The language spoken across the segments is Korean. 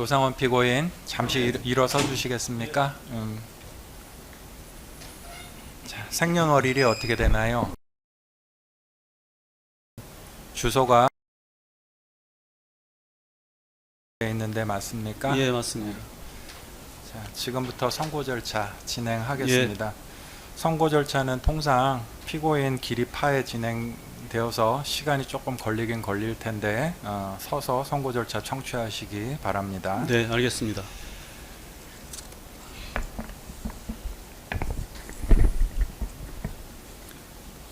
노상원 피고인 잠시 일어서 주시겠습니까? 자, 생년월일이 어떻게 되나요? 주소가 있는데 맞습니까? 예, 맞습니다. 자, 지금부터 선고 절차 진행하겠습니다. 선고 절차는 통상 피고인 기립하에 진행되어서 시간이 조금 걸리긴 걸릴 텐데 서서 선고 절차 청취하시기 바랍니다. 네, 알겠습니다.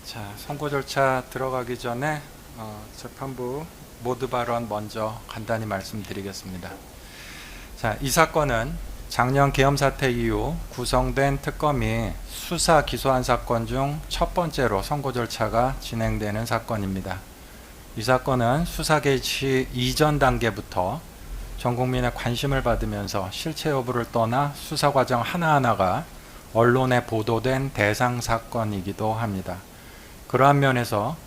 자, 선고 절차 들어가기 전에 재판부 모두 발언 먼저 간단히 말씀드리겠습니다. 자, 이 사건은 작년 계엄 사태 이후 구성된 특검이 수사 기소한 사건 중 첫 번째로 선고 절차가 진행되는 사건입니다. 이 사건은 수사 개시 이전 단계부터 전 국민의 관심을 받으면서 실체 여부를 떠나 수사 과정 하나하나가 언론에 보도된 대상 사건이기도 합니다. 그러한 면에서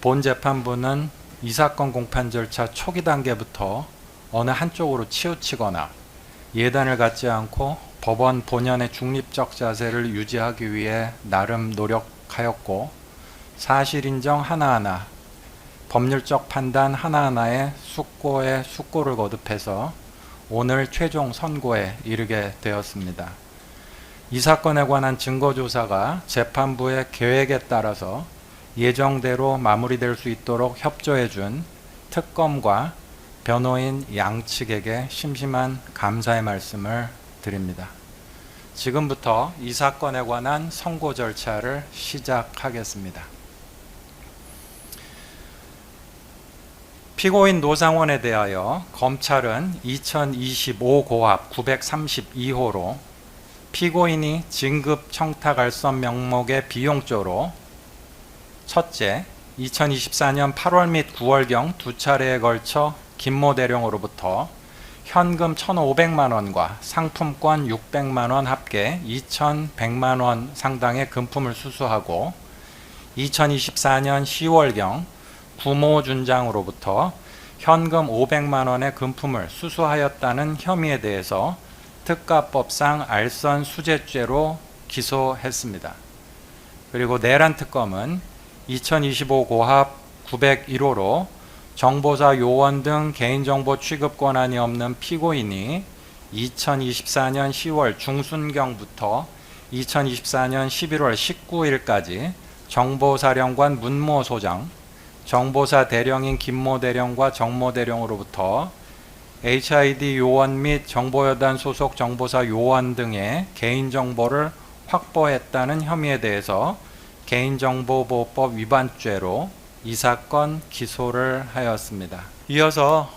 본 재판부는 이 사건 공판 절차 초기 단계부터 어느 한쪽으로 치우치거나 예단을 갖지 않고 법원 본연의 중립적 자세를 유지하기 위해 나름 노력하였고, 사실 인정 하나하나, 법률적 판단 하나하나에 숙고를 거듭해서 오늘 최종 선고에 이르게 되었습니다. 이 사건에 관한 증거조사가 재판부의 계획에 따라서 예정대로 마무리될 수 있도록 협조해준 특검과 변호인 양측에게 심심한 감사의 말씀을 드립니다. 지금부터 이 사건에 관한 선고 절차를 시작하겠습니다. 피고인 노상원에 대하여 검찰은 2025 고합 932호로 피고인이 진급 청탁 알선 명목의 비용조로 첫째, 2024년 8월 및 9월경 두 차례에 걸쳐 김모 대령으로부터 현금 1,500만 원과 상품권 600만 원 합계 2,100만 원 상당의 금품을 수수하고 2024년 10월경 구모 준장으로부터 현금 500만 원의 금품을 수수하였다는 혐의에 대해서 특가법상 알선 수재죄로 기소했습니다. 그리고 내란 특검은 2025 고합 901호로 정보사 요원 등 개인정보 취급 권한이 없는 피고인이 2024년 10월 중순경부터 2024년 11월 19일까지 정보사령관 문모 소장, 정보사 대령인 김모 대령과 정모 대령으로부터 HID 요원 및 정보여단 소속 정보사 요원 등의 개인정보를 확보했다는 혐의에 대해서 개인정보보호법 위반죄로 이 사건 기소를 하였습니다. 이어서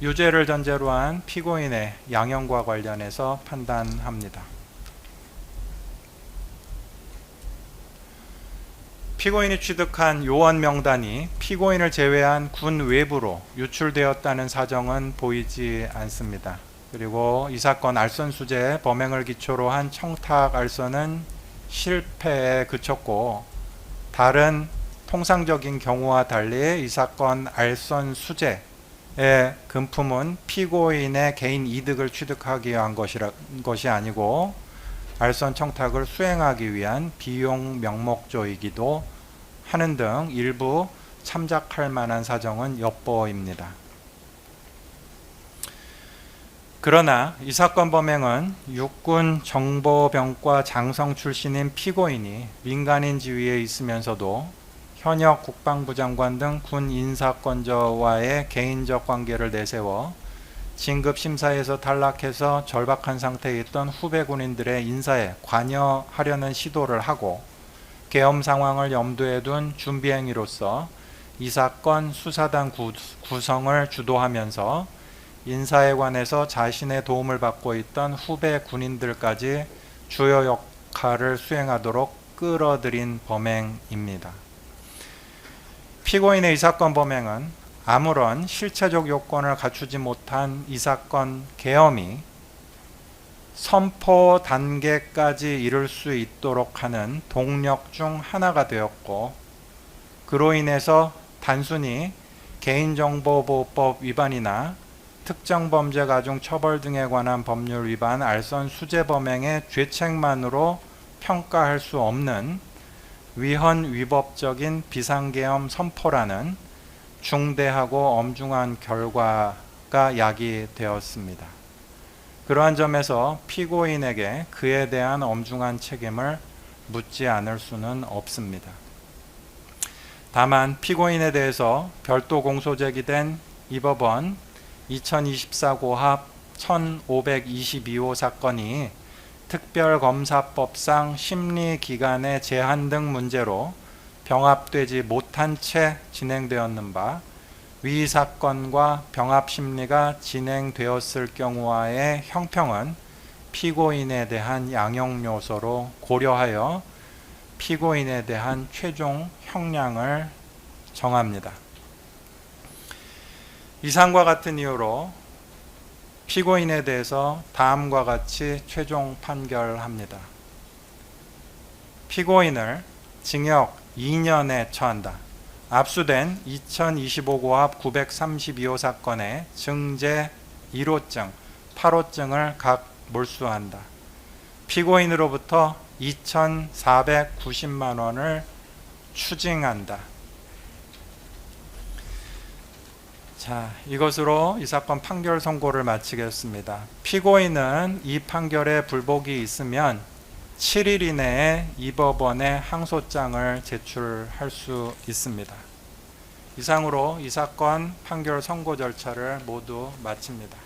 유죄를 전제로 한 피고인의 양형과 관련해서 판단합니다. 피고인이 취득한 요원 명단이 피고인을 제외한 군 외부로 유출되었다는 사정은 보이지 않습니다. 그리고 이 사건 알선수재 범행을 기초로 한 청탁 알선은 실패에 그쳤고, 다른 통상적인 경우와 달리 이 사건 알선 수재의 금품은 피고인의 개인 이득을 취득하기 위한 것이 아니고 알선 청탁을 수행하기 위한 비용 명목조이기도 하는 등 일부 참작할 만한 사정은 엿보입니다. 그러나 이 사건 범행은 육군 정보병과 장성 출신인 피고인이 민간인 지위에 있으면서도 현역 국방부 장관 등 군 인사권자와의 개인적 관계를 내세워 진급 심사에서 탈락해서 절박한 상태에 있던 후배 군인들의 인사에 관여하려는 시도를 하고 계엄 상황을 염두에 둔 준비 행위로서 이 사건 수사단 구성을 주도하면서 인사에 관해서 자신의 도움을 받고 있던 후배 군인들까지 주요 역할을 수행하도록 끌어들인 범행입니다. 피고인의 이 사건 범행은 아무런 실체적 요건을 갖추지 못한 이 사건 계엄이 선포 단계까지 이를 수 있도록 하는 동력 중 하나가 되었고, 그로 인해서 단순히 개인정보보호법 위반이나 특정 범죄 가중 처벌 등에 관한 법률 위반 알선 수재 범행의 죄책만으로 평가할 수 없는 위헌 위법적인 비상계엄 선포라는 중대하고 엄중한 결과가 야기되었습니다. 그러한 점에서 피고인에게 그에 대한 엄중한 책임을 묻지 않을 수는 없습니다. 다만 피고인에 대해서 별도 공소 제기된 이 법원 2024 고합 1522호 사건이 특별검사법상 심리기간의 제한 등 문제로 병합되지 못한 채 진행되었는 바, 위 사건과 병합심리가 진행되었을 경우와의 형평은 피고인에 대한 양형 요소로 고려하여 피고인에 대한 최종 형량을 정합니다. 이상과 같은 이유로 피고인에 대해서 다음과 같이 최종 판결합니다. 피고인을 징역 2년에 처한다. 압수된 2025 고합 932호 사건의 증제 1호증, 8호증을 각 몰수한다. 피고인으로부터 2,490만 원을 추징한다. 자, 이것으로 이 사건 판결 선고를 마치겠습니다. 피고인은 이 판결에 불복이 있으면 7일 이내에 이 법원에 항소장을 제출할 수 있습니다. 이상으로 이 사건 판결 선고 절차를 모두 마칩니다.